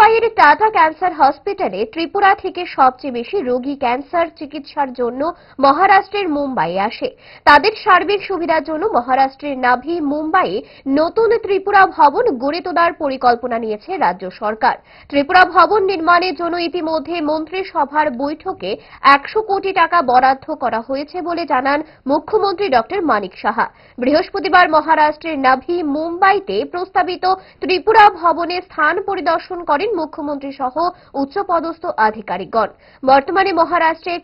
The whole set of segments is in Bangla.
মুম্বাইয়ের টাটা ক্যান্সার হসপিটালে ত্রিপুরা থেকে সবচেয়ে বেশি রোগী ক্যান্সার চিকিৎসার জন্য মহারাষ্ট্রের মুম্বাইয়ে আসে। তাদের সার্বিক সুবিধার জন্য মহারাষ্ট্রের নাভি মুম্বাইয়ে নতুন ত্রিপুরা ভবন গড়ে তোলার পরিকল্পনা নিয়েছে রাজ্য সরকার। ত্রিপুরা ভবন নির্মাণের জন্য ইতিমধ্যে মন্ত্রিসভার বৈঠকে 100 কোটি টাকা বরাদ্দ করা হয়েছে বলে জানান মুখ্যমন্ত্রী ডক্টর মানিক সাহা। বৃহস্পতিবার মহারাষ্ট্রের নাভি মুম্বাইতে প্রস্তাবিত ত্রিপুরা ভবনের স্থান পরিদর্শন করেন মুখ্যমন্ত্রী সহ উচ্চপদস্থ আধিকারিকগণ। বর্তমানে মহারাষ্ট্রে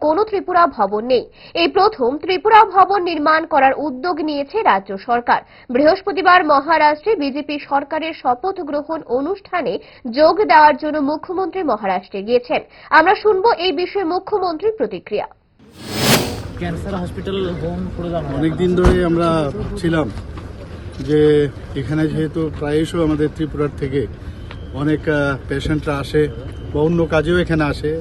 কোন ত্রিপুরা ভবন নেই। এই প্রথম ত্রিপুরা ভবন নির্মাণ করার উদ্যোগ নিয়েছে রাজ্য সরকার। বৃহস্পতিবার মহারাষ্ট্রে বিজেপি সরকারের শপথ গ্রহণ অনুষ্ঠানে যোগ দেওয়ার জন্য মুখ্যমন্ত্রী মহারাষ্ট্রে গিয়েছেন। আমরা শুনব এই বিষয়ে মুখ্যমন্ত্রীর প্রতিক্রিয়া। ক্যান্সার হসপিটাল অনেকদিন ধরে আমরা ছিলাম যে এখানে যেহেতু প্রায়শই আমাদের ত্রিপুরার থেকে অনেক পেশেন্টরা আসে বা অন্য কাজেও এখানে আসে,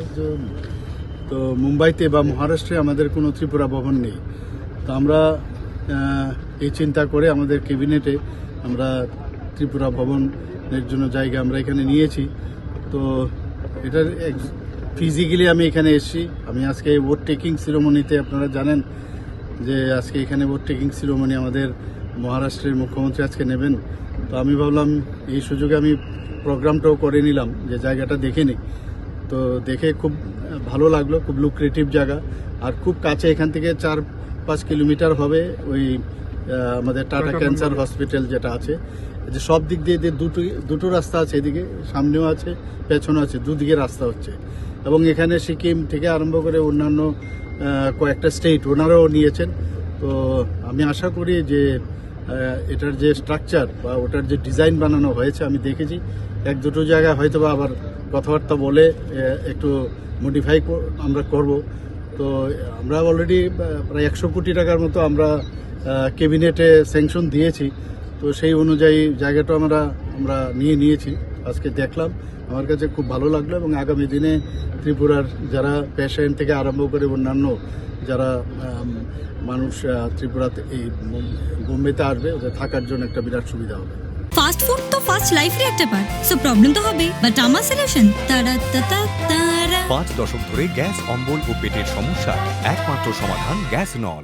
তো মুম্বাইতে বা মহারাষ্ট্রে আমাদের কোনো ত্রিপুরা ভবন নেই। তো আমরা এই চিন্তা করে আমাদের ক্যাবিনেটে আমরা ত্রিপুরা ভবনের জন্য জায়গা আমরা এখানে নিয়েছি। তো এটার ফিজিক্যালি আমি এখানে এসেছি। আমি আজকে ভোট টেকিং সিরিমনিতে, আপনারা জানেন যে আজকে এখানে ভোট টেকিং সিরিমনি আমাদের মহারাষ্ট্রের মুখ্যমন্ত্রী আজকে নেবেন। তো আমি ভাবলাম এই সুযোগে আমি প্রোগ্রামটাও করে নিলাম, যে জায়গাটা দেখে নিই। তো দেখে খুব ভালো লাগলো, খুব লুক্রেটিভ জায়গা, আর খুব কাছে, এখান থেকে 4-5 কিলোমিটার হবে ওই আমাদের টাটা ক্যান্সার হসপিটাল যেটা আছে। যে সব দিক দিয়ে দুটো রাস্তা আছে, এদিকে সামনেও আছে পেছনেও আছে, দুদিকে রাস্তা হচ্ছে। এবং এখানে সিকিম থেকে আরম্ভ করে অন্যান্য কয়েকটা স্টেট ওনারাও নিয়েছেন। তো আমি আশা করি যে এটার যে স্ট্রাকচার বা ওটার যে ডিজাইন বানানো হয়েছে, আমি দেখেছি 1-2 জায়গায় হয়তো বা আবার কথাবার্তা বলে একটু মডিফাই আমরা করব। তো আমরা অলরেডি প্রায় 100 কোটি টাকার মতো আমরা ক্যাবিনেটে স্যাংশন দিয়েছি। তো সেই অনুযায়ী জায়গাটা আমরা নিয়েছি। আজকে দেখলাম, আমার কাছে খুব ভালো লাগলো। এবং আগামী দিনে ত্রিপুরার যারা পেশেন্ট থেকে আরম্ভ করে অন্যান্য যারা মানুষ ত্রিপুরাতে এই বোম্বেতে আসবে, ওদের থাকার জন্য একটা বিরাট সুবিধা হবে। ফাস্ট ফুড তো ফাস্ট লাইফের একটা পার্ট, সো প্রবলেম তো হবে, বাট আমার সলিউশন তারা 5 দশক ধরে গ্যাস, অম্বল ও পেটের সমস্যা একমাত্র সমাধান গ্যাস নল।